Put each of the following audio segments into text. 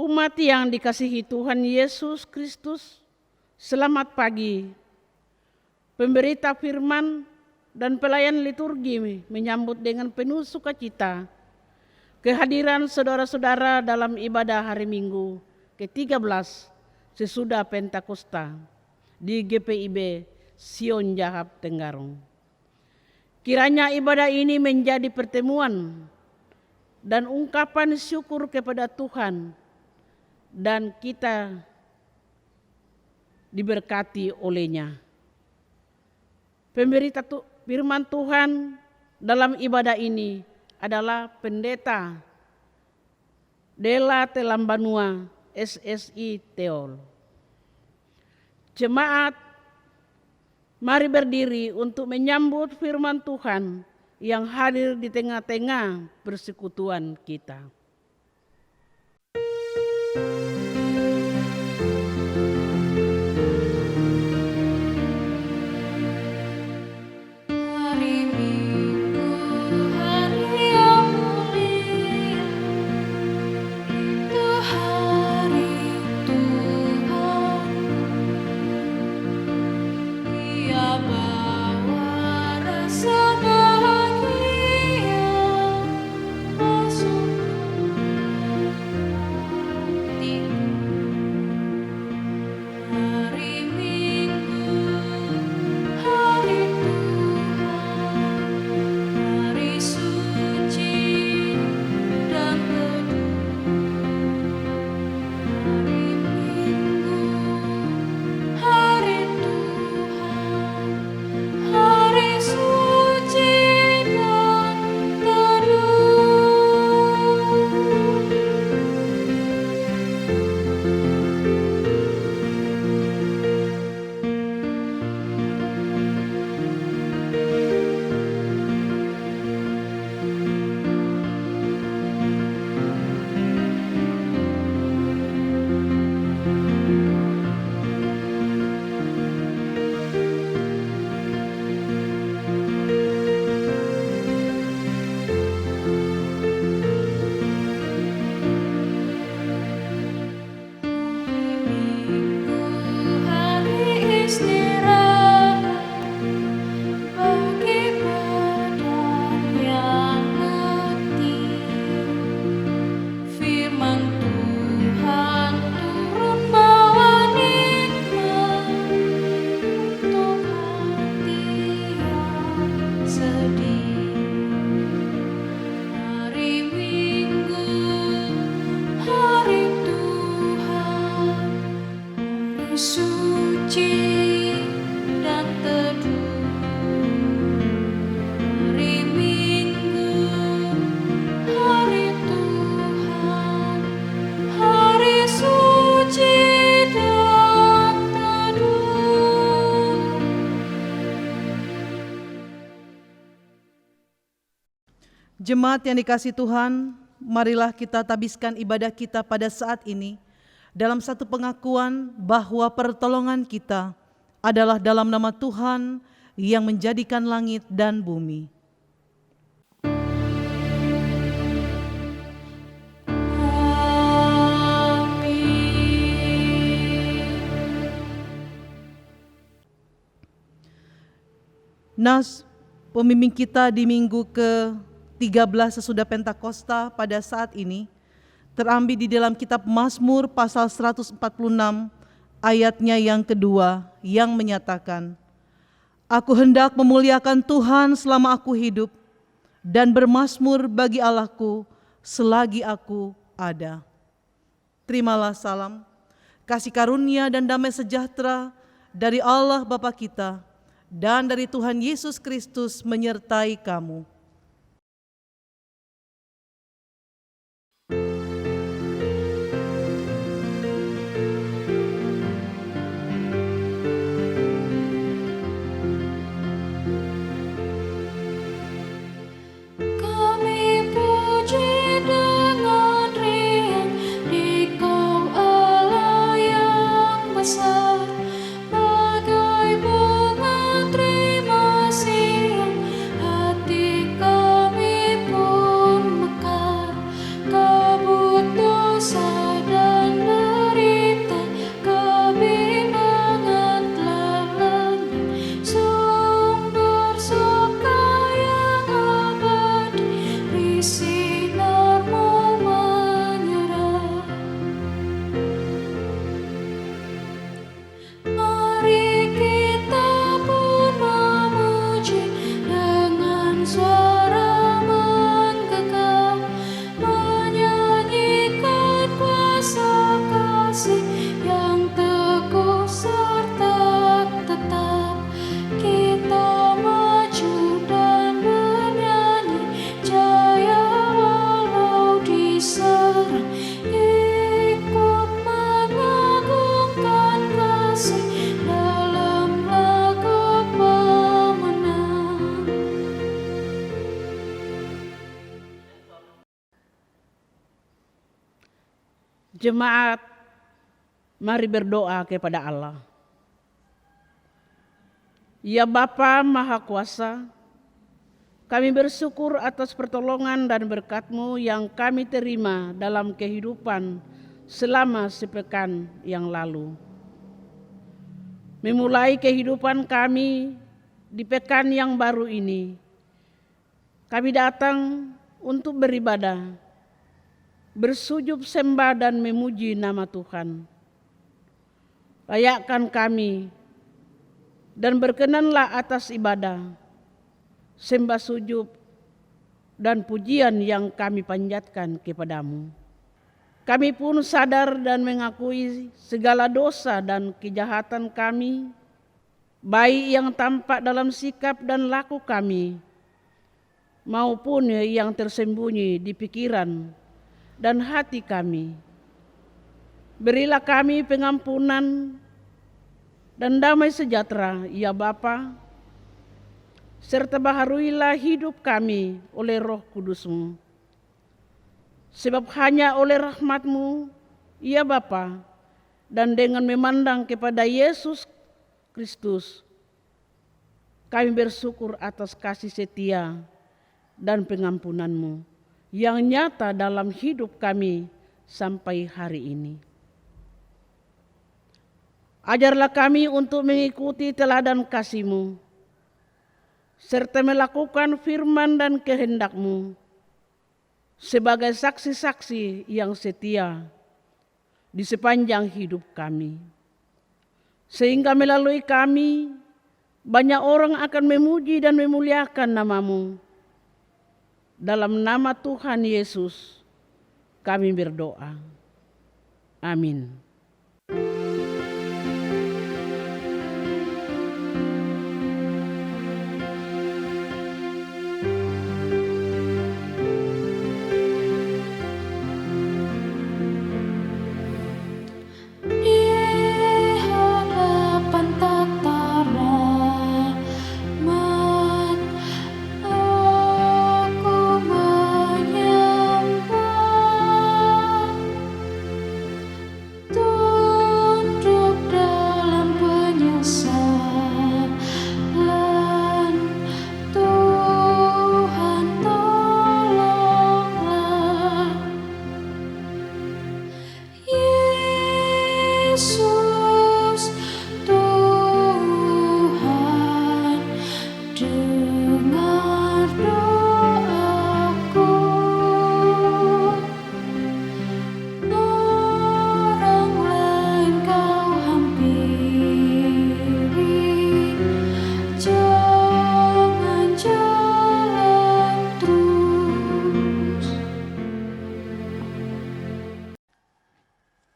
Umat yang dikasihi Tuhan Yesus Kristus, selamat pagi. Pemberita firman dan pelayan liturgi menyambut dengan penuh sukacita kehadiran saudara-saudara dalam ibadah hari Minggu ke-13 sesudah Pentakosta di GPIB Sion Jahap Tenggarong. Kiranya ibadah ini menjadi pertemuan dan ungkapan syukur kepada Tuhan dan kita diberkati olehnya. Pemberita firman Tuhan dalam ibadah ini adalah Pendeta Dela Telambanua SSI Teol. Jemaat, mari berdiri untuk menyambut firman Tuhan yang hadir di tengah-tengah persekutuan kita. Jemaat yang dikasihi Tuhan, marilah kita tabiskan ibadah kita pada saat ini dalam satu pengakuan bahwa pertolongan kita adalah dalam nama Tuhan yang menjadikan langit dan bumi. Nas pembimbing kita di minggu ke-13 sesudah Pentakosta pada saat ini terambil di dalam kitab Mazmur pasal 146 ayatnya yang kedua yang menyatakan, "Aku hendak memuliakan Tuhan selama aku hidup dan bermazmur bagi Allahku selagi aku ada." Terimalah salam, kasih karunia dan damai sejahtera dari Allah Bapa kita dan dari Tuhan Yesus Kristus menyertai kamu. Bagai bunga terima kasih yang hati Jemaat, mari berdoa kepada Allah. Ya Bapa Maha Kuasa, kami bersyukur atas pertolongan dan berkat-Mu yang kami terima dalam kehidupan selama sepekan yang lalu. Memulai kehidupan kami di pekan yang baru ini, kami datang untuk beribadah, bersujud sembah dan memuji nama Tuhan. Layakkan kami dan berkenanlah atas ibadah, sembah sujud dan pujian yang kami panjatkan kepadamu. Kami pun sadar dan mengakui segala dosa dan kejahatan kami, baik yang tampak dalam sikap dan laku kami, maupun yang tersembunyi di pikiran dan hati kami. Berilah kami pengampunan dan damai sejahtera, ya Bapa, serta baharuilah hidup kami oleh Roh Kudus-Mu. Sebab hanya oleh rahmat-Mu, ya Bapa, dan dengan memandang kepada Yesus Kristus, kami bersyukur atas kasih setia dan pengampunan-Mu yang nyata dalam hidup kami sampai hari ini. Ajarlah kami untuk mengikuti teladan kasih-Mu, serta melakukan firman dan kehendak-Mu sebagai saksi-saksi yang setia di sepanjang hidup kami. Sehingga melalui kami, banyak orang akan memuji dan memuliakan nama-Mu. Dalam nama Tuhan Yesus, kami berdoa. Amin.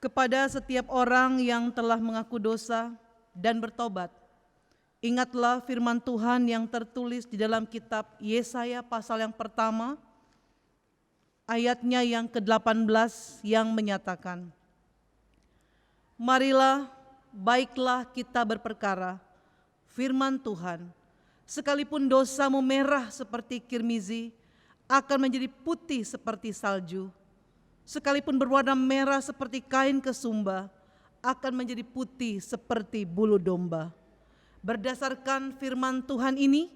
Kepada setiap orang yang telah mengaku dosa dan bertobat, ingatlah firman Tuhan yang tertulis di dalam kitab Yesaya pasal yang pertama, ayatnya yang ke-18 yang menyatakan, marilah, baiklah kita berperkara, firman Tuhan, sekalipun dosamu merah seperti kirmizi, akan menjadi putih seperti salju. Sekalipun berwarna merah seperti kain kesumba, akan menjadi putih seperti bulu domba. Berdasarkan firman Tuhan ini,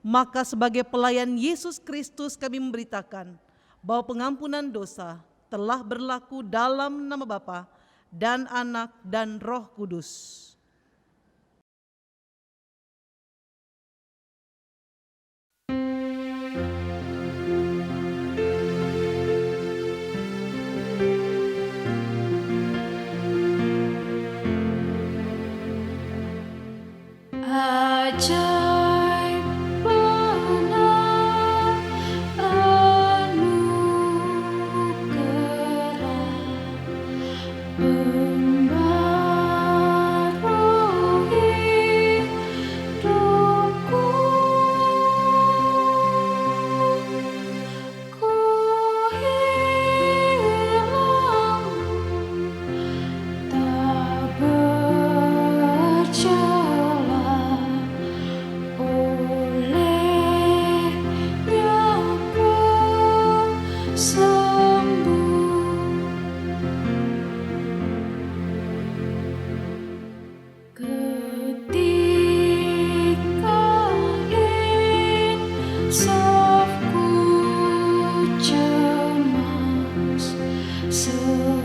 maka sebagai pelayan Yesus Kristus kami memberitakan bahwa pengampunan dosa telah berlaku dalam nama Bapa dan Anak dan Roh Kudus. Ajaib benar anugerah pembaruan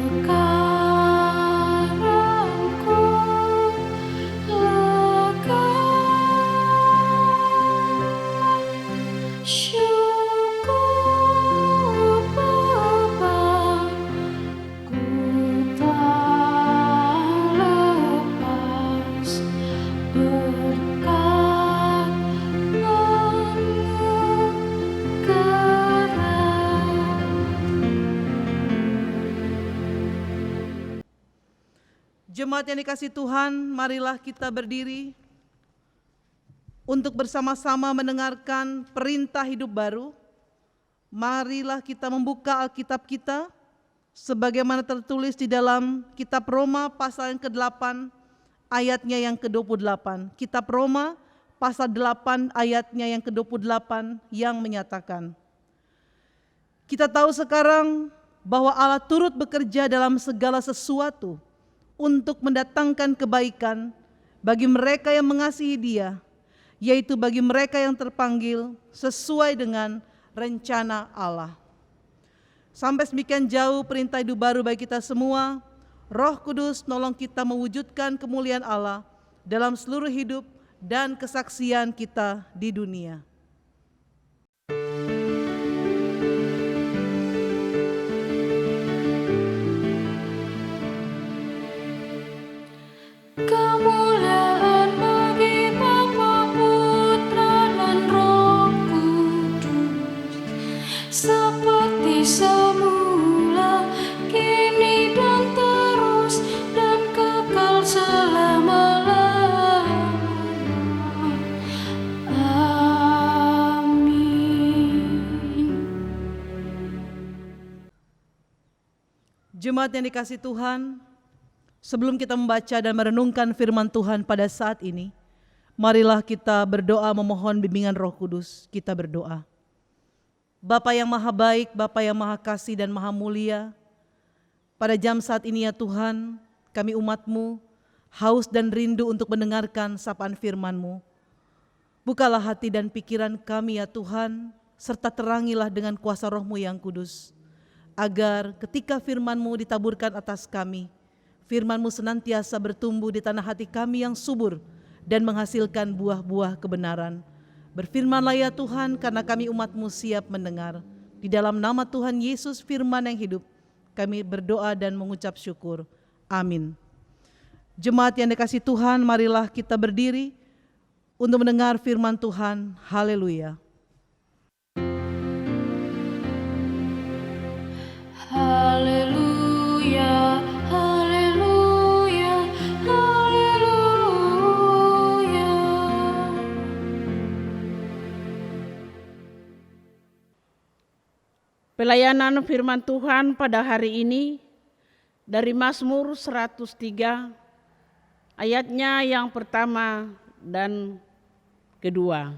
sekarang ku lega, syukur Bapa, ku tak lepas berkat mengerat. Jemaat yang dikasihi Tuhan, marilah kita berdiri untuk bersama-sama mendengarkan perintah hidup baru. Marilah kita membuka Alkitab kita sebagaimana tertulis di dalam kitab Roma pasal yang ke-8 ayatnya yang ke-28. Kitab Roma pasal 8 ayatnya yang ke-28 yang menyatakan, kita tahu sekarang bahwa Allah turut bekerja dalam segala sesuatu untuk mendatangkan kebaikan bagi mereka yang mengasihi Dia, yaitu bagi mereka yang terpanggil sesuai dengan rencana Allah. Sampai semikian jauh perintah hidup baru bagi kita semua. Roh Kudus nolong kita mewujudkan kemuliaan Allah dalam seluruh hidup dan kesaksian kita di dunia. Kemuliaan bagi Bapa, Putra, dan Roh Kudus, seperti semula, kini dan terus, dan kekal selama-lamanya. Amin. Jemaat yang dikasihi Tuhan, sebelum kita membaca dan merenungkan firman Tuhan pada saat ini, marilah kita berdoa memohon bimbingan Roh Kudus. Kita berdoa. Bapa yang maha baik, Bapa yang maha kasih dan maha mulia, pada jam saat ini ya Tuhan, kami umat-Mu haus dan rindu untuk mendengarkan sapaan firman-Mu. Bukalah hati dan pikiran kami ya Tuhan, serta terangilah dengan kuasa Roh-Mu yang kudus, agar ketika firman-Mu ditaburkan atas kami, firman-Mu senantiasa bertumbuh di tanah hati kami yang subur dan menghasilkan buah-buah kebenaran. Berfirmanlah ya Tuhan, karena kami umat-Mu siap mendengar. Di dalam nama Tuhan Yesus firman yang hidup, kami berdoa dan mengucap syukur. Amin. Jemaat yang dikasihi Tuhan, marilah kita berdiri untuk mendengar firman Tuhan. Haleluya. Haleluya, haleluya, haleluya. Pelayanan firman Tuhan pada hari ini dari Mazmur 103 ayatnya yang pertama dan kedua,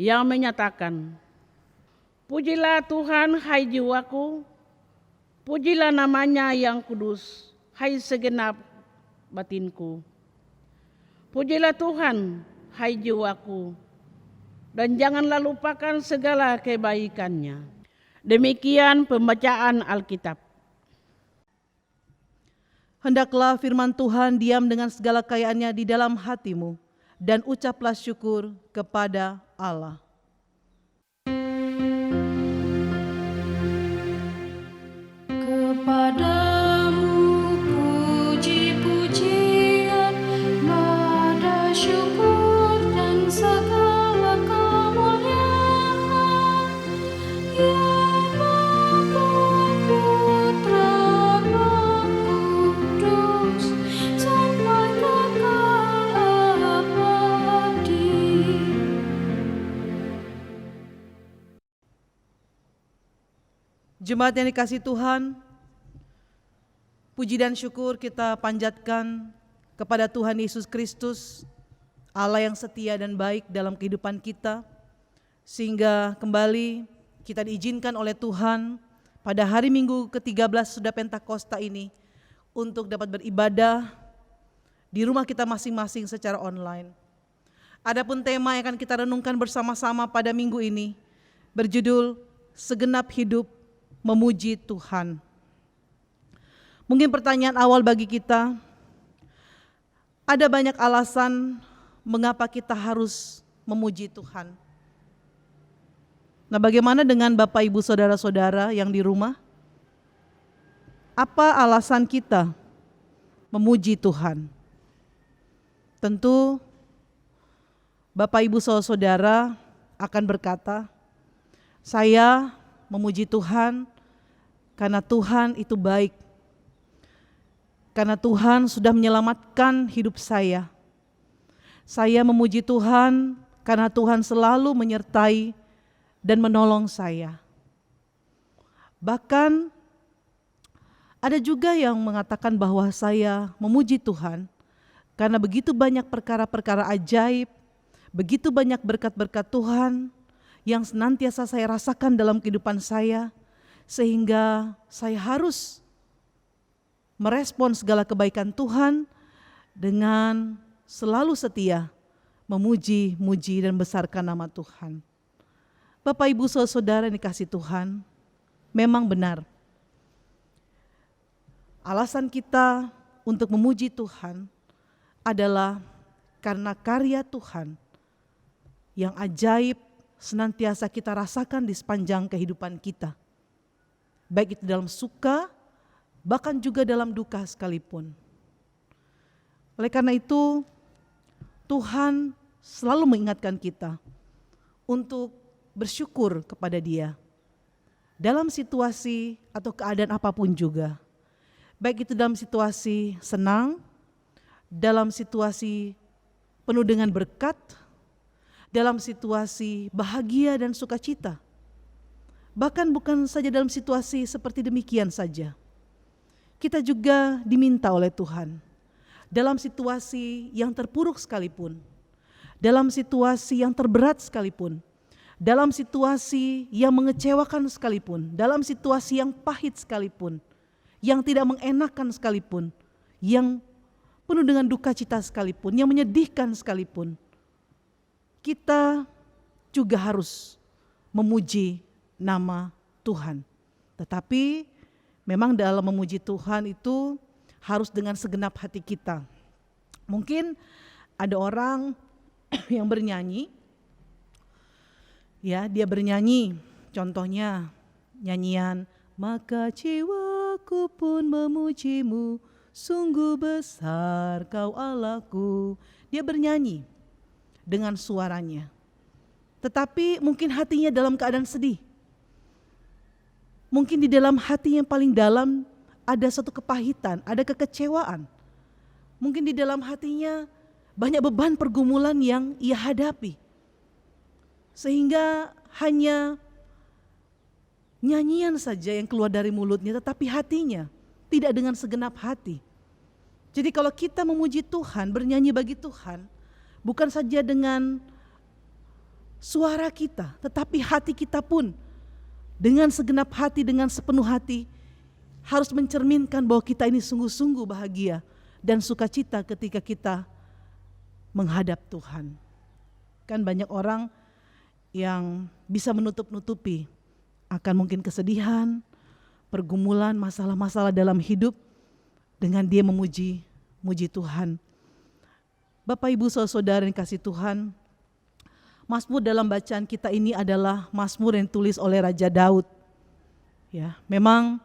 yang menyatakan, pujilah Tuhan hai jiwaku, pujilah namanya yang kudus, hai segenap batinku. Pujilah Tuhan hai jiwaku, dan janganlah lupakan segala kebaikannya. Demikian pembacaan Alkitab. Hendaklah firman Tuhan diam dengan segala kekayaannya di dalam hatimu, dan ucaplah syukur kepada Allah. Kepadamu puji-pujian, nada syukur dan segala kemuliaan, yang membuat Putra Roh Kudus sampai kekal abadi. Jemaat yang dikasihi Tuhan, puji dan syukur kita panjatkan kepada Tuhan Yesus Kristus, Allah yang setia dan baik dalam kehidupan kita, sehingga kembali kita diizinkan oleh Tuhan pada hari Minggu ke-13 sudah Pentakosta ini untuk dapat beribadah di rumah kita masing-masing secara online. Adapun tema yang akan kita renungkan bersama-sama pada minggu ini berjudul Segenap Hidup Memuji Tuhan. Mungkin pertanyaan awal bagi kita, ada banyak alasan mengapa kita harus memuji Tuhan. Nah, bagaimana dengan Bapak Ibu Saudara-saudara yang di rumah? Apa alasan kita memuji Tuhan? Tentu Bapak Ibu Saudara akan berkata, saya memuji Tuhan karena Tuhan itu baik. Karena Tuhan sudah menyelamatkan hidup saya. Saya memuji Tuhan karena Tuhan selalu menyertai dan menolong saya. Bahkan ada juga yang mengatakan bahwa saya memuji Tuhan karena begitu banyak perkara-perkara ajaib, begitu banyak berkat-berkat Tuhan yang senantiasa saya rasakan dalam kehidupan saya, sehingga saya harus merespon segala kebaikan Tuhan dengan selalu setia memuji, muji dan besarkan nama Tuhan. Bapak Ibu Saudara yang dikasihi Tuhan, memang benar. Alasan kita untuk memuji Tuhan adalah karena karya Tuhan yang ajaib senantiasa kita rasakan di sepanjang kehidupan kita. Baik itu dalam suka, bahkan juga dalam duka sekalipun. Oleh karena itu, Tuhan selalu mengingatkan kita untuk bersyukur kepada Dia dalam situasi atau keadaan apapun juga. Baik itu dalam situasi senang, dalam situasi penuh dengan berkat, dalam situasi bahagia dan sukacita. Bahkan bukan saja dalam situasi seperti demikian saja. Kita juga diminta oleh Tuhan dalam situasi yang terpuruk sekalipun, dalam situasi yang terberat sekalipun, dalam situasi yang mengecewakan sekalipun, dalam situasi yang pahit sekalipun, yang tidak mengenakan sekalipun, yang penuh dengan duka cita sekalipun, yang menyedihkan sekalipun, kita juga harus memuji nama Tuhan. Tetapi memang dalam memuji Tuhan itu harus dengan segenap hati kita. Mungkin ada orang yang bernyanyi, ya dia bernyanyi, contohnya nyanyian, maka jiwaku pun memujimu, sungguh besar kau Allahku. Dia bernyanyi dengan suaranya, tetapi mungkin hatinya dalam keadaan sedih. Mungkin di dalam hati yang paling dalam ada satu kepahitan, ada kekecewaan. Mungkin di dalam hatinya banyak beban pergumulan yang ia hadapi. Sehingga hanya nyanyian saja yang keluar dari mulutnya, tetapi hatinya tidak dengan segenap hati. Jadi kalau kita memuji Tuhan, bernyanyi bagi Tuhan, bukan saja dengan suara kita, tetapi hati kita pun dengan segenap hati, dengan sepenuh hati, harus mencerminkan bahwa kita ini sungguh-sungguh bahagia dan sukacita ketika kita menghadap Tuhan. Kan banyak orang yang bisa menutup-nutupi akan mungkin kesedihan, pergumulan, masalah-masalah dalam hidup dengan dia memuji Tuhan. Bapak Ibu Saudara yang kasih Tuhan, Mazmur dalam bacaan kita ini adalah Mazmur yang ditulis oleh Raja Daud. Ya, memang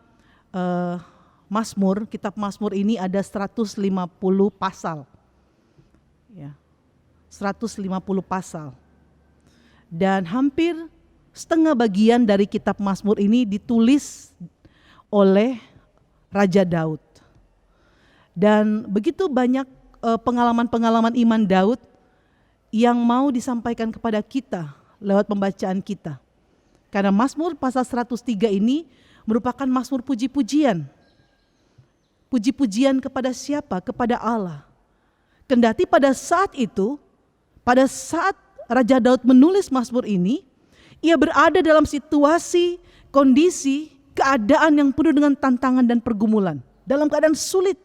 Mazmur, kitab Mazmur ini ada 150 pasal. Ya, 150 pasal. Dan hampir setengah bagian dari kitab Mazmur ini ditulis oleh Raja Daud. Dan begitu banyak pengalaman-pengalaman iman Daud yang mau disampaikan kepada kita lewat pembacaan kita. Karena Mazmur pasal 103 ini merupakan Mazmur puji-pujian. Puji-pujian kepada siapa? Kepada Allah. Kendati pada saat itu, pada saat Raja Daud menulis Mazmur ini, ia berada dalam situasi, kondisi, keadaan yang penuh dengan tantangan dan pergumulan. Dalam keadaan sulit.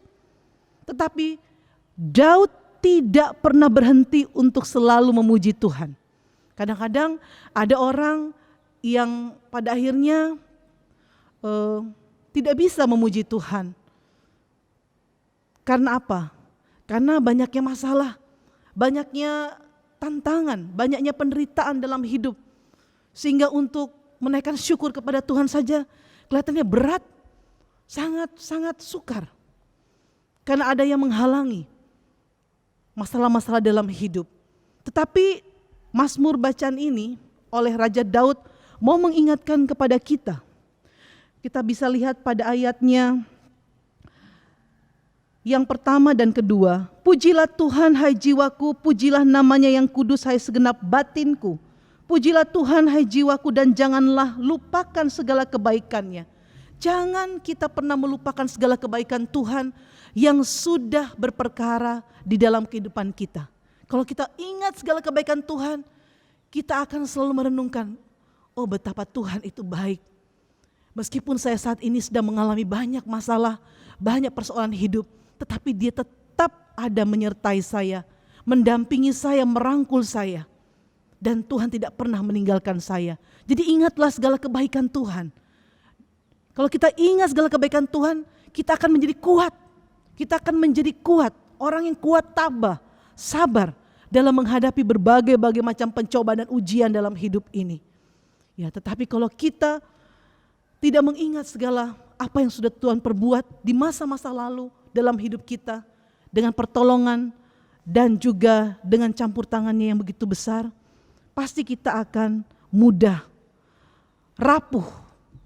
Tetapi Daud tidak pernah berhenti untuk selalu memuji Tuhan. Kadang-kadang ada orang yang pada akhirnya tidak bisa memuji Tuhan. Karena apa? Karena banyaknya masalah, banyaknya tantangan, banyaknya penderitaan dalam hidup. Sehingga untuk menaikkan syukur kepada Tuhan saja kelihatannya berat, sangat sukar. Karena ada yang menghalangi masalah-masalah dalam hidup. Tetapi Mazmur bacaan ini oleh Raja Daud mau mengingatkan kepada kita. Kita bisa lihat pada ayatnya yang pertama dan kedua. Pujilah Tuhan hai jiwaku, pujilah namanya yang kudus hai segenap batinku. Pujilah Tuhan hai jiwaku dan janganlah lupakan segala kebaikannya. Jangan kita pernah melupakan segala kebaikan Tuhan yang sudah berperkara di dalam kehidupan kita. Kalau kita ingat segala kebaikan Tuhan, kita akan selalu merenungkan, oh betapa Tuhan itu baik. Meskipun saya saat ini sedang mengalami banyak masalah, banyak persoalan hidup, tetapi Dia tetap ada menyertai saya, mendampingi saya, merangkul saya. Dan Tuhan tidak pernah meninggalkan saya. Jadi ingatlah segala kebaikan Tuhan. Kalau kita ingat segala kebaikan Tuhan, kita akan menjadi kuat. Kita akan menjadi kuat, orang yang kuat tabah, sabar dalam menghadapi berbagai macam pencobaan dan ujian dalam hidup ini. Ya, tetapi kalau kita tidak mengingat segala apa yang sudah Tuhan perbuat di masa-masa lalu dalam hidup kita, dengan pertolongan dan juga dengan campur tangannya yang begitu besar, pasti kita akan mudah rapuh,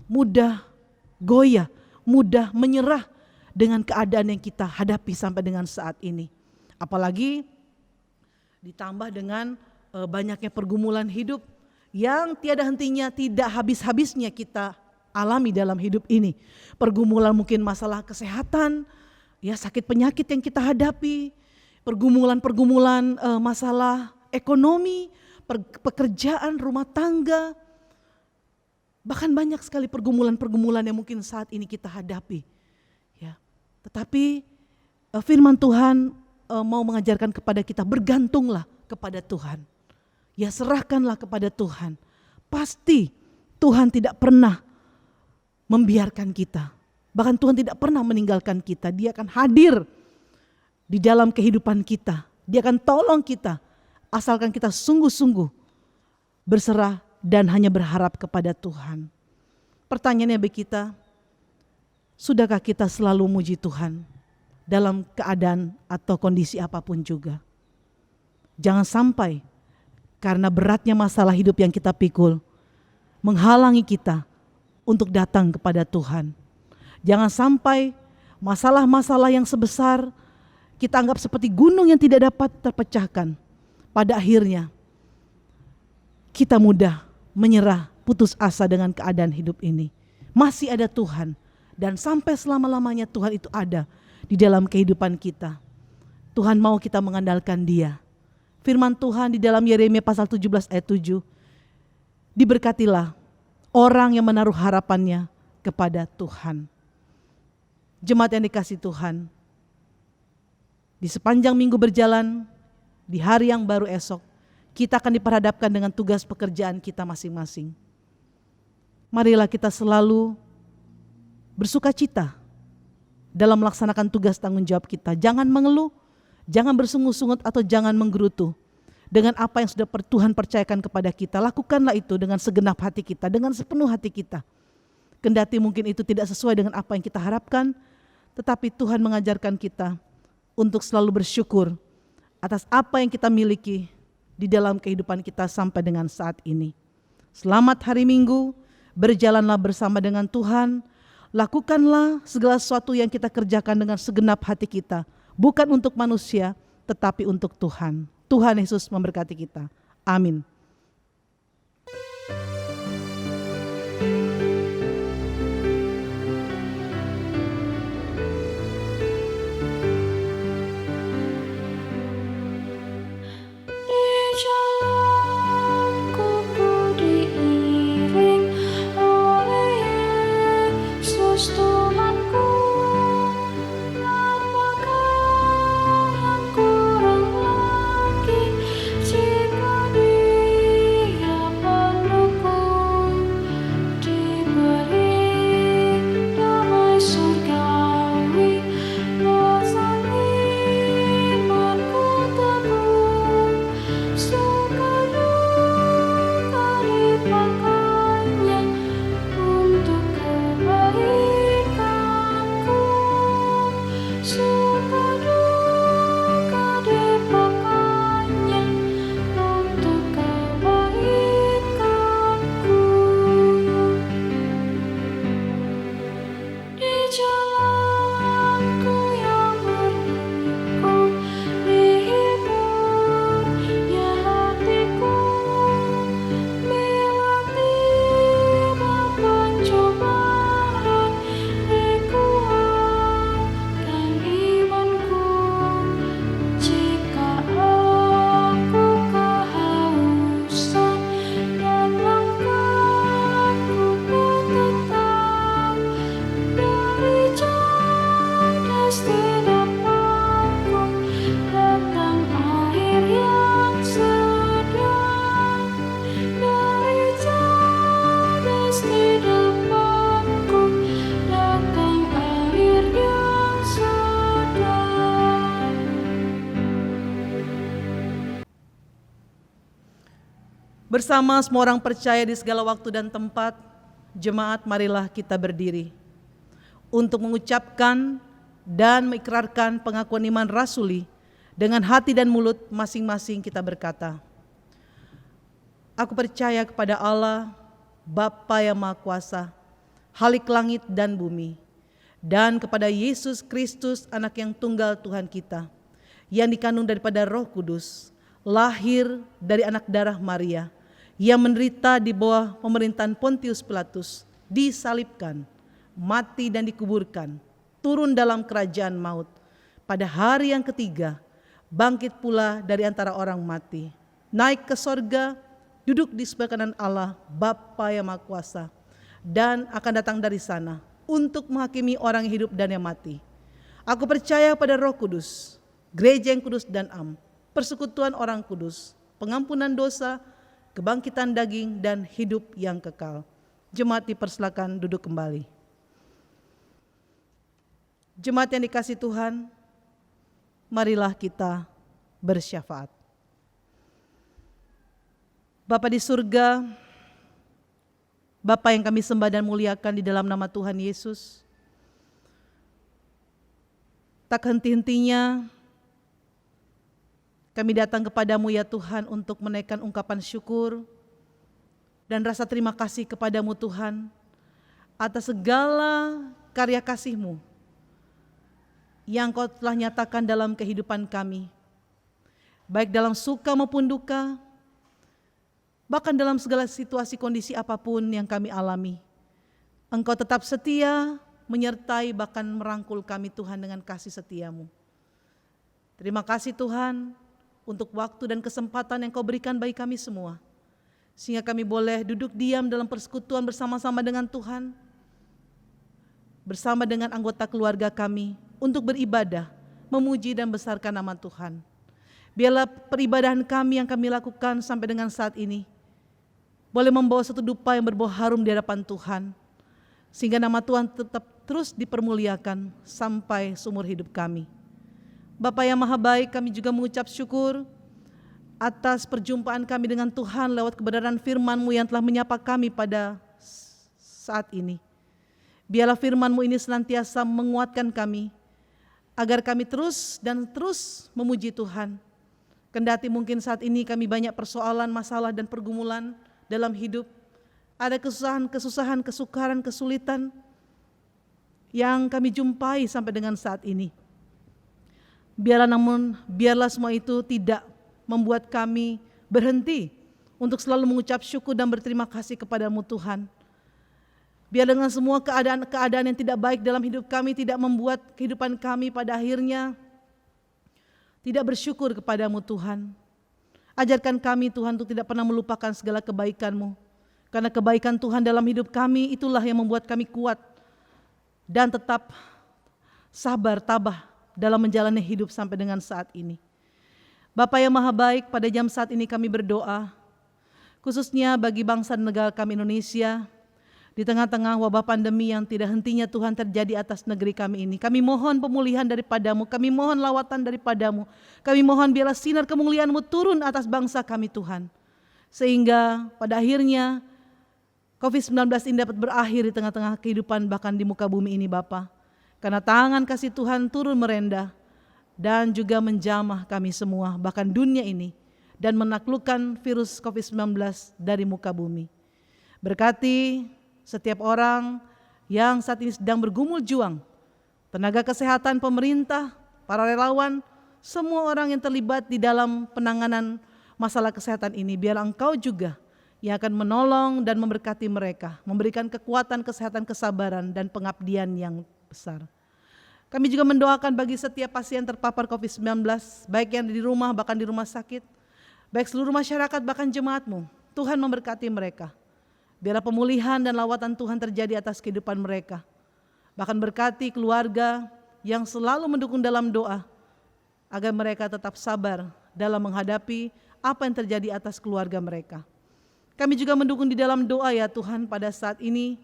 mudah goyah, mudah menyerah dengan keadaan yang kita hadapi sampai dengan saat ini. Apalagi ditambah dengan banyaknya pergumulan hidup yang tiada hentinya, tidak habis-habisnya kita alami dalam hidup ini. Pergumulan mungkin masalah kesehatan, ya sakit penyakit yang kita hadapi, pergumulan masalah ekonomi, pekerjaan, rumah tangga, bahkan banyak sekali pergumulan yang mungkin saat ini kita hadapi. Ya, tetapi firman Tuhan mau mengajarkan kepada kita, bergantunglah kepada Tuhan. Ya, serahkanlah kepada Tuhan. Pasti Tuhan tidak pernah membiarkan kita. Bahkan Tuhan tidak pernah meninggalkan kita. Dia akan hadir di dalam kehidupan kita. Dia akan tolong kita, asalkan kita sungguh-sungguh berserah dan hanya berharap kepada Tuhan. Pertanyaannya bagi kita, sudahkah kita selalu muji Tuhan dalam keadaan atau kondisi apapun juga? Jangan sampai karena beratnya masalah hidup yang kita pikul menghalangi kita untuk datang kepada Tuhan. Jangan sampai masalah-masalah yang sebesar kita anggap seperti gunung yang tidak dapat terpecahkan. Pada akhirnya kita mudah menyerah, putus asa dengan keadaan hidup ini. Masih ada Tuhan, dan sampai selama-lamanya Tuhan itu ada di dalam kehidupan kita. Tuhan mau kita mengandalkan Dia. Firman Tuhan di dalam Yeremia pasal 17 ayat 7, diberkatilah orang yang menaruh harapannya kepada Tuhan. Jemaat yang dikasihi Tuhan, di sepanjang minggu berjalan, di hari yang baru esok, kita akan diperhadapkan dengan tugas pekerjaan kita masing-masing. Marilah kita selalu bersukacita dalam melaksanakan tugas tanggung jawab kita. Jangan mengeluh, jangan bersungut-sungut atau jangan menggerutu. Dengan apa yang sudah Tuhan percayakan kepada kita, lakukanlah itu dengan segenap hati kita, dengan sepenuh hati kita. Kendati mungkin itu tidak sesuai dengan apa yang kita harapkan, tetapi Tuhan mengajarkan kita untuk selalu bersyukur atas apa yang kita miliki di dalam kehidupan kita sampai dengan saat ini. Selamat hari Minggu, berjalanlah bersama dengan Tuhan, lakukanlah segala sesuatu yang kita kerjakan dengan segenap hati kita, bukan untuk manusia, tetapi untuk Tuhan. Tuhan Yesus memberkati kita. Amin. Di jalanku ku diiring oleh Yesus Tuhanku. Apakah yang kurang lagi jika di Bersama semua orang percaya di segala waktu dan tempat, jemaat marilah kita berdiri untuk mengucapkan dan mengikrarkan pengakuan iman rasuli. Dengan hati dan mulut masing-masing kita berkata, aku percaya kepada Allah, Bapa yang Maha Kuasa, Khalik langit dan bumi, dan kepada Yesus Kristus, anak yang tunggal Tuhan kita, yang dikandung daripada Roh Kudus, lahir dari anak darah Maria, yang menderita di bawah pemerintahan Pontius Pilatus, disalibkan, mati dan dikuburkan, turun dalam kerajaan maut, pada hari yang ketiga, bangkit pula dari antara orang mati, naik ke sorga, duduk di sebelah kanan Allah, Bapa yang Maha Kuasa, dan akan datang dari sana untuk menghakimi orang yang hidup dan yang mati. Aku percaya pada Roh Kudus, gereja yang kudus dan am, persekutuan orang kudus, pengampunan dosa, kebangkitan daging, dan hidup yang kekal. Jemaat dipersilakan duduk kembali. Jemaat yang dikasihi Tuhan, marilah kita bersyafaat. Bapa di surga, Bapa yang kami sembah dan muliakan di dalam nama Tuhan Yesus, tak henti-hentinya kami datang kepadamu ya Tuhan untuk menaikkan ungkapan syukur dan rasa terima kasih kepadamu Tuhan atas segala karya kasih-Mu yang Kau telah nyatakan dalam kehidupan kami, baik dalam suka maupun duka, bahkan dalam segala situasi kondisi apapun yang kami alami. Engkau tetap setia, menyertai bahkan merangkul kami Tuhan dengan kasih setia-Mu. Terima kasih Tuhan untuk waktu dan kesempatan yang Kau berikan bagi kami semua, sehingga kami boleh duduk diam dalam persekutuan bersama-sama dengan Tuhan, bersama dengan anggota keluarga kami, untuk beribadah, memuji dan besarkan nama Tuhan. Biarlah peribadahan kami yang kami lakukan sampai dengan saat ini boleh membawa satu dupa yang berbau harum di hadapan Tuhan, sehingga nama Tuhan tetap terus dipermuliakan sampai seumur hidup kami. Bapa yang Maha Baik, kami juga mengucap syukur atas perjumpaan kami dengan Tuhan lewat kebenaran firman-Mu yang telah menyapa kami pada saat ini. Biarlah firman-Mu ini senantiasa menguatkan kami, agar kami terus dan terus memuji Tuhan. Kendati mungkin saat ini kami banyak persoalan, masalah dan pergumulan dalam hidup, ada kesusahan, kesukaran, kesulitan yang kami jumpai sampai dengan saat ini. Biarlah semua itu tidak membuat kami berhenti untuk selalu mengucap syukur dan berterima kasih kepadamu Tuhan. Biar dengan semua keadaan yang tidak baik dalam hidup kami tidak membuat kehidupan kami pada akhirnya tidak bersyukur kepadamu Tuhan. Ajarkan kami Tuhan untuk tidak pernah melupakan segala kebaikan-Mu. Karena kebaikan Tuhan dalam hidup kami itulah yang membuat kami kuat dan tetap sabar, tabah dalam menjalani hidup sampai dengan saat ini. Bapa yang Maha Baik, pada jam saat ini kami berdoa, khususnya bagi bangsa dan negara kami Indonesia, di tengah-tengah wabah pandemi yang tidak hentinya Tuhan terjadi atas negeri kami ini. Kami mohon pemulihan daripada-Mu, kami mohon lawatan daripada-Mu, kami mohon biarlah sinar kemuliaan-Mu turun atas bangsa kami Tuhan. Sehingga pada akhirnya COVID-19 ini dapat berakhir di tengah-tengah kehidupan bahkan di muka bumi ini Bapa. Karena tangan kasih Tuhan turun merendah dan juga menjamah kami semua, bahkan dunia ini, dan menaklukkan virus COVID-19 dari muka bumi. Berkati setiap orang yang saat ini sedang bergumul juang, tenaga kesehatan pemerintah, para relawan, semua orang yang terlibat di dalam penanganan masalah kesehatan ini, biarlah Engkau juga yang akan menolong dan memberkati mereka, memberikan kekuatan, kesehatan, kesabaran, dan pengabdian yang besar. Kami juga mendoakan bagi setiap pasien terpapar COVID-19, baik yang di rumah bahkan di rumah sakit, baik seluruh masyarakat bahkan jemaat-Mu. Tuhan memberkati mereka. Biarlah pemulihan dan lawatan Tuhan terjadi atas kehidupan mereka. Bahkan berkati keluarga yang selalu mendukung dalam doa, agar mereka tetap sabar dalam menghadapi apa yang terjadi atas keluarga mereka. Kami juga mendukung di dalam doa ya Tuhan pada saat ini,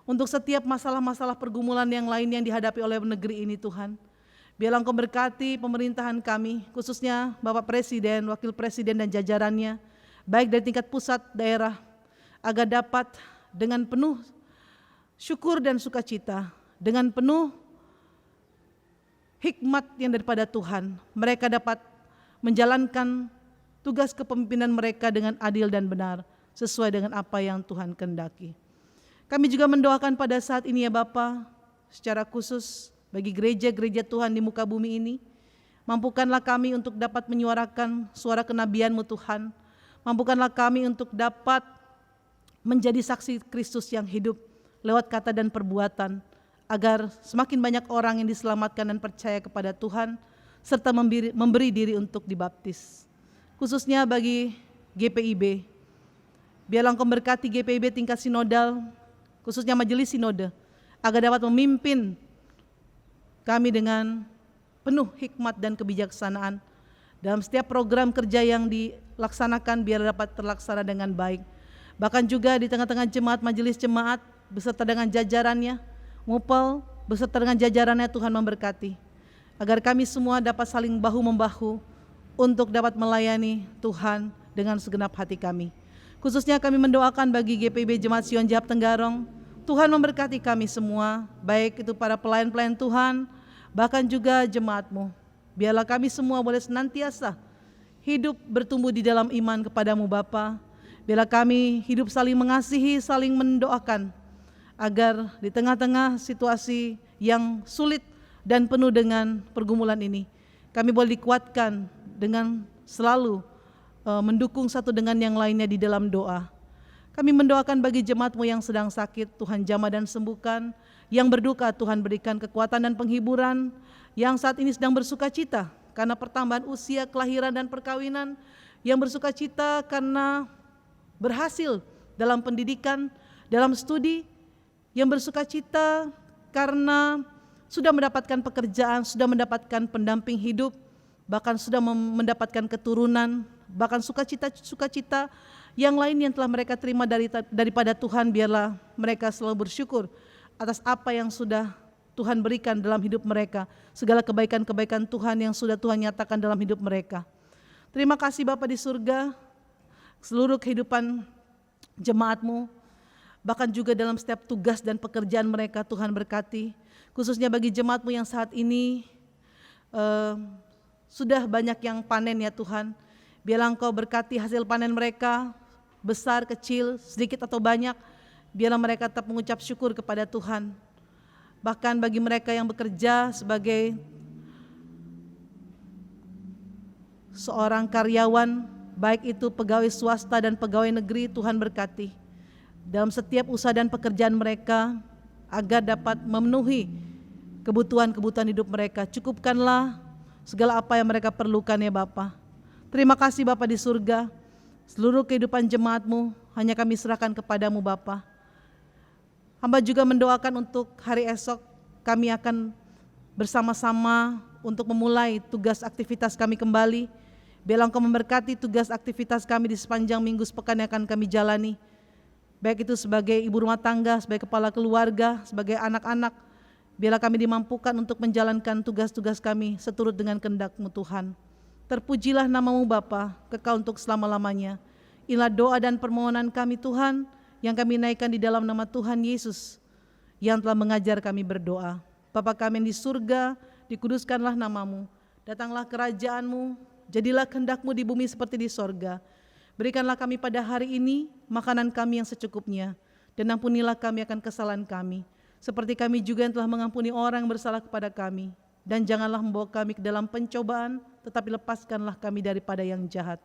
untuk setiap masalah-masalah pergumulan yang lain yang dihadapi oleh negeri ini Tuhan. Biarlah Engkau berkati pemerintahan kami, khususnya Bapak Presiden, Wakil Presiden dan jajarannya. baik dari tingkat pusat, daerah, agar dapat dengan penuh syukur dan sukacita, dengan penuh hikmat yang daripada Tuhan, mereka dapat menjalankan tugas kepemimpinan mereka dengan adil dan benar, sesuai dengan apa yang Tuhan kehendaki. Kami juga mendoakan pada saat ini ya Bapa, secara khusus bagi gereja-gereja Tuhan di muka bumi ini, mampukanlah kami untuk dapat menyuarakan suara kenabian-Mu Tuhan, mampukanlah kami untuk dapat menjadi saksi Kristus yang hidup lewat kata dan perbuatan, agar semakin banyak orang yang diselamatkan dan percaya kepada Tuhan, serta memberi diri untuk dibaptis. Khususnya bagi GPIB, biarlah Engkau memberkati GPIB tingkat sinodal, khususnya majelis sinode, agar dapat memimpin kami dengan penuh hikmat dan kebijaksanaan dalam setiap program kerja yang dilaksanakan, biar dapat terlaksana dengan baik. Bahkan juga di tengah-tengah jemaat, majelis jemaat beserta dengan jajarannya, Mupel beserta dengan jajarannya, Tuhan memberkati, agar kami semua dapat saling bahu-membahu untuk dapat melayani Tuhan dengan segenap hati kami. Khususnya kami mendoakan bagi GPIB Jemaat Sion Jahap Tenggarong, Tuhan memberkati kami semua, baik itu para pelayan-pelayan Tuhan, bahkan juga jemaat-Mu. Biarlah kami semua boleh senantiasa hidup bertumbuh di dalam iman kepada-Mu Bapa. Biarlah kami hidup saling mengasihi, saling mendoakan, agar di tengah-tengah situasi yang sulit dan penuh dengan pergumulan ini, kami boleh dikuatkan dengan selalu mendukung satu dengan yang lainnya di dalam doa. Kami mendoakan bagi jemaat-Mu yang sedang sakit, Tuhan jamah dan sembuhkan. Yang berduka, Tuhan berikan kekuatan dan penghiburan. Yang saat ini sedang bersuka cita karena pertambahan usia, kelahiran dan perkawinan. Yang bersuka cita karena berhasil dalam pendidikan, dalam studi. Yang bersuka cita karena sudah mendapatkan pekerjaan, sudah mendapatkan pendamping hidup, bahkan sudah mendapatkan keturunan, bahkan sukacita yang lain yang telah mereka terima daripada Tuhan. Biarlah mereka selalu bersyukur atas apa yang sudah Tuhan berikan dalam hidup mereka, segala kebaikan-kebaikan Tuhan yang sudah Tuhan nyatakan dalam hidup mereka. Terima kasih Bapa di surga, seluruh kehidupan jemaat-Mu, bahkan juga dalam setiap tugas dan pekerjaan mereka, Tuhan berkati. Khususnya bagi jemaat-Mu yang saat ini sudah banyak yang panen ya Tuhan. Biarlah Engkau berkati hasil panen mereka, besar, kecil, sedikit atau banyak. Biarlah mereka tetap mengucap syukur kepada Tuhan. Bahkan bagi mereka yang bekerja sebagai seorang karyawan, baik itu pegawai swasta dan pegawai negeri, Tuhan berkati dalam setiap usaha dan pekerjaan mereka, agar dapat memenuhi kebutuhan-kebutuhan hidup mereka. Cukupkanlah segala apa yang mereka perlukan ya Bapa. Terima kasih Bapa di surga, seluruh kehidupan jemaat-Mu hanya kami serahkan kepada-Mu Bapa. Hamba juga mendoakan untuk hari esok kami akan bersama-sama untuk memulai tugas aktivitas kami kembali. Biarlah Engkau memberkati tugas aktivitas kami di sepanjang minggu sepekan yang akan kami jalani. Baik itu sebagai ibu rumah tangga, sebagai kepala keluarga, sebagai anak-anak. Biarlah kami dimampukan untuk menjalankan tugas-tugas kami seturut dengan kehendak-Mu Tuhan. Terpujilah nama-Mu Bapa, kekal untuk selama-lamanya. Inilah doa dan permohonan kami Tuhan, yang kami naikkan di dalam nama Tuhan Yesus, yang telah mengajar kami berdoa. Bapa kami yang di surga, dikuduskanlah nama-Mu. Datanglah kerajaan-Mu, jadilah kehendak-Mu di bumi seperti di sorga. Berikanlah kami pada hari ini makanan kami yang secukupnya, dan ampunilah kami akan kesalahan kami, seperti kami juga yang telah mengampuni orang yang bersalah kepada kami. Dan janganlah membawa kami ke dalam pencobaan, tetapi lepaskanlah kami daripada yang jahat.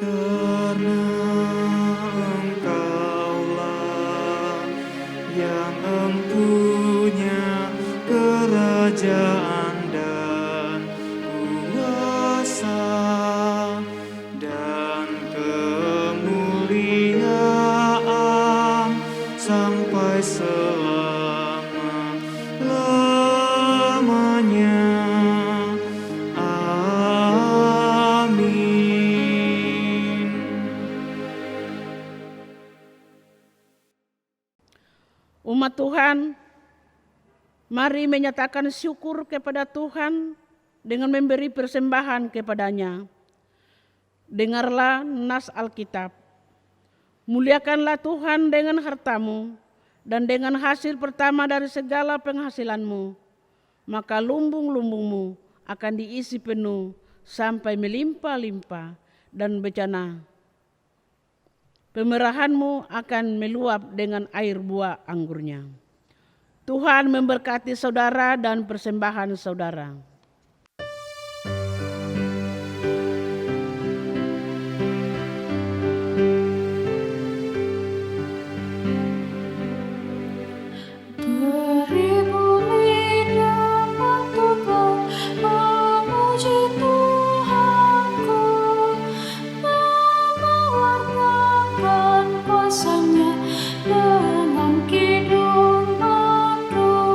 Karena Engkaulah yang empunya kerajaan dan kuasa dan kemuliaan sampai selama-lamanya. Umat Tuhan, Mari menyatakan syukur kepada Tuhan dengan memberi persembahan kepadanya. Dengarlah nas Alkitab. Muliakanlah Tuhan dengan hartamu dan dengan hasil pertama dari segala penghasilanmu. Maka lumbung-lumbungmu akan diisi penuh sampai melimpah-limpah dan bencana pemerahanmu akan meluap dengan air buah anggurnya. Tuhan memberkati saudara dan persembahan saudara. Beribu lidah patukan memuji Tuhanku, mewartakan kuasa-Nya dengan kidung madu.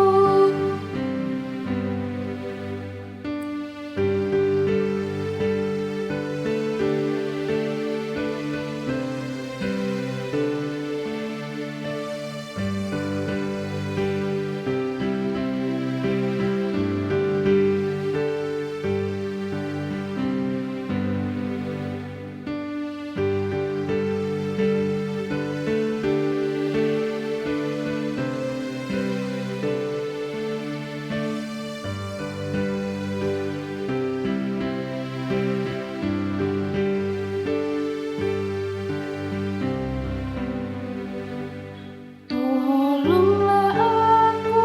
Tolonglah aku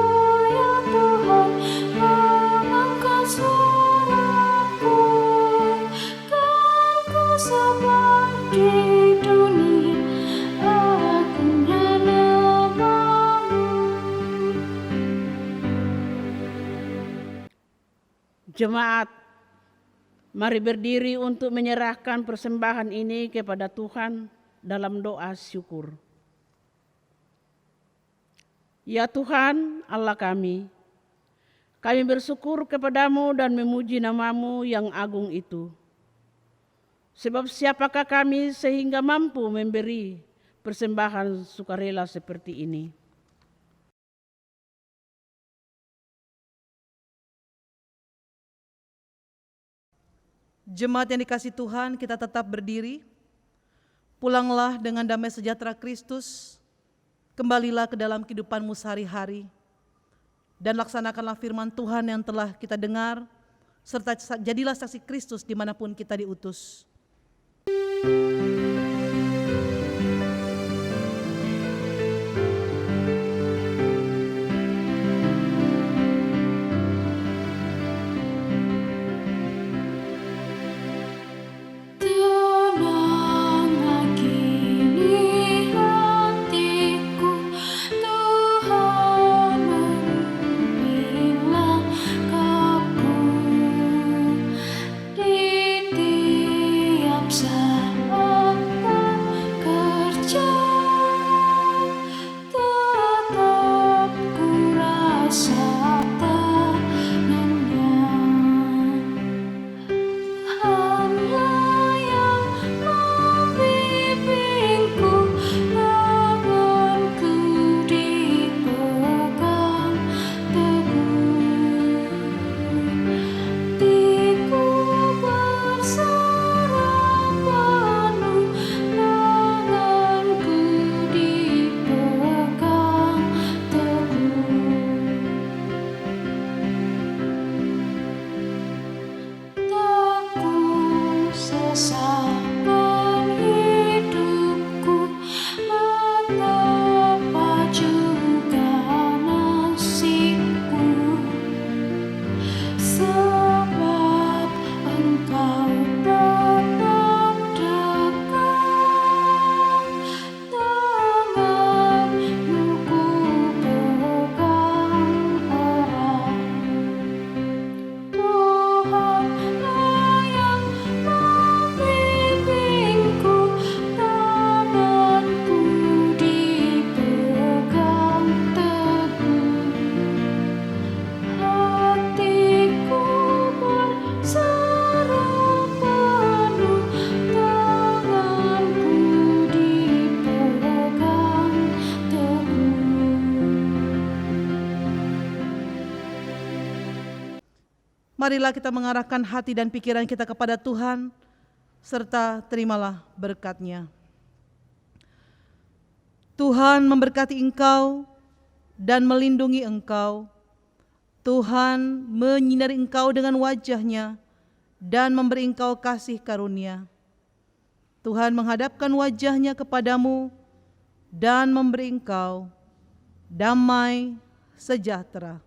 ya Tuhan, mengangkat suaraku, kan ku sebar di dunia agungnya namamu. Jemaat, mari berdiri untuk menyerahkan persembahan ini kepada Tuhan dalam doa syukur. Ya Tuhan Allah kami bersyukur kepadamu dan memuji namamu yang agung itu. Sebab siapakah kami sehingga mampu memberi persembahan sukarela seperti ini? Jemaat yang dikasihi Tuhan, kita tetap berdiri. Pulanglah dengan damai sejahtera Kristus. Kembalilah ke dalam kehidupanmu sehari-hari. Dan laksanakanlah firman Tuhan yang telah kita dengar. Serta jadilah saksi Kristus dimanapun kita diutus. Tenanglah kini hatiku, Tuhan memimpin langkahku. Di tiap saat bekerja, tetap ku rasa tangannya. Hanya yang membimbingku, tanganku dipegang teguh. Hatiku berserah penuh, tanganku dipegang teguh. Tak ku sesalkan hidupku, betapa juga nasibku, sebab Engkau tetap dekat, tanganmu ku pegang erat. Tuhanlah yang membimbingku, tanganku dipegang marilah kita mengarahkan hati dan pikiran kita kepada Tuhan, serta terimalah berkat-Nya. Tuhan memberkati engkau dan melindungi engkau. Tuhan menyinari engkau dengan wajah-Nya dan memberi engkau kasih karunia. Tuhan menghadapkan wajah-Nya kepadamu dan memberi engkau damai sejahtera.